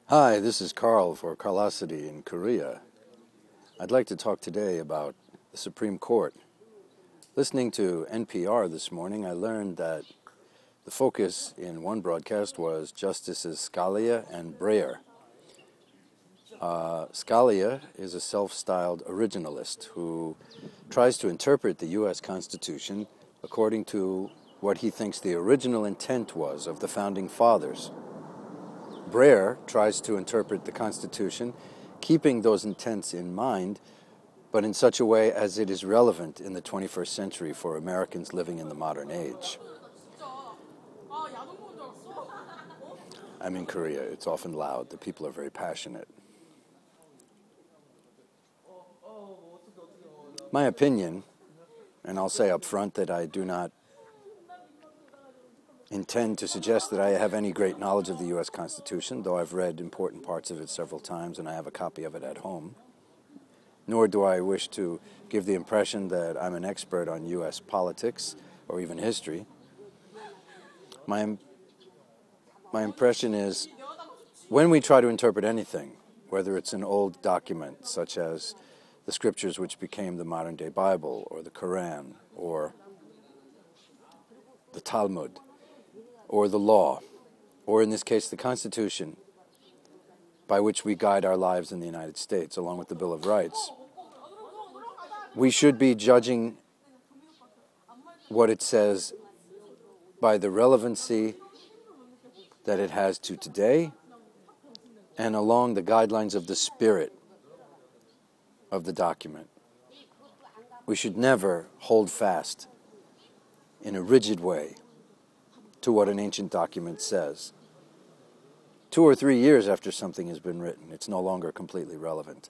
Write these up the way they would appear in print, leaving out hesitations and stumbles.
Hi, this is Carl for Carlocity in Korea. I'd like to talk today about the Supreme Court. Listening to NPR this morning, I learned that the focus in one broadcast was Justices Scalia and Briar. Scalia is a self-styled originalist who tries to interpret the U.S. Constitution according to what he thinks the original intent was of the Founding Fathers. BRY-er tries to interpret the Constitution, keeping those intents in mind, but in such a way as it is relevant in the 21st century for Americans living in the modern age. I'm in Korea. It's often loud. The people are very passionate. My opinion, and I'll say up front that I do not intend to suggest that I have any great knowledge of the U.S. Constitution, though I've read important parts of it several times and I have a copy of it at home. Nor do I wish to give the impression that I'm an expert on U.S. politics or even history. My impression is when we try to interpret anything, whether it's an old document such as the scriptures which became the modern-day Bible or the Quran or the Talmud, or the law, or in this case the Constitution, by which we guide our lives in the United States, along with the Bill of Rights, we should be judging what it says by the relevancy that it has to today and along the guidelines of the spirit of the document. We should never hold fast in a rigid way to what an ancient document says. 2 or 3 years after something has been written, it's no longer completely relevant.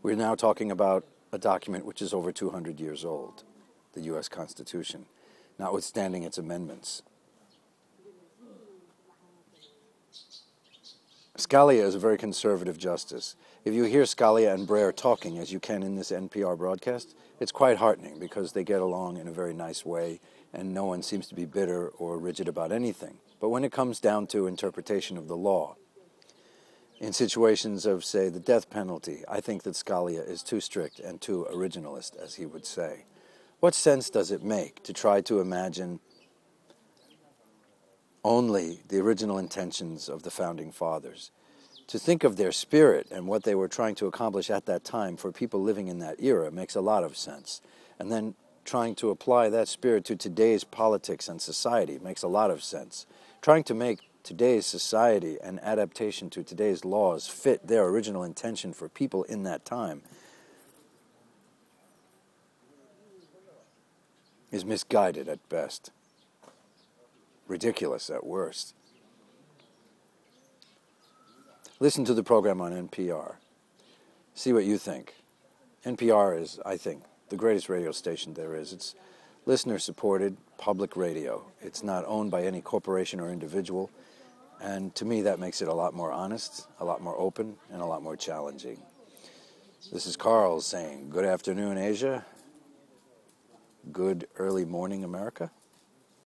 We're now talking about a document which is over 200 years old, the U.S. Constitution, notwithstanding its amendments. Scalia is a very conservative justice. If you hear Scalia and Briar talking, as you can in this NPR broadcast, it's quite heartening because they get along in a very nice way and no one seems to be bitter or rigid about anything. But when it comes down to interpretation of the law, in situations of, say, the death penalty, I think that Scalia is too strict and too originalist, as he would say. What sense does it make to try to imagine only the original intentions of the Founding Fathers? To think of their spirit and what they were trying to accomplish at that time for people living in that era makes a lot of sense. And then trying to apply that spirit to today's politics and society makes a lot of sense. Trying to make today's society and adaptation to today's laws fit their original intention for people in that time is misguided at best, ridiculous at worst. Listen to the program on NPR. See what you think. NPR is, I think, the greatest radio station there is. It's listener-supported public radio. It's not owned by any corporation or individual. And to me, that makes it a lot more honest, a lot more open, and a lot more challenging. This is Carl saying, good afternoon, Asia. Good early morning, America.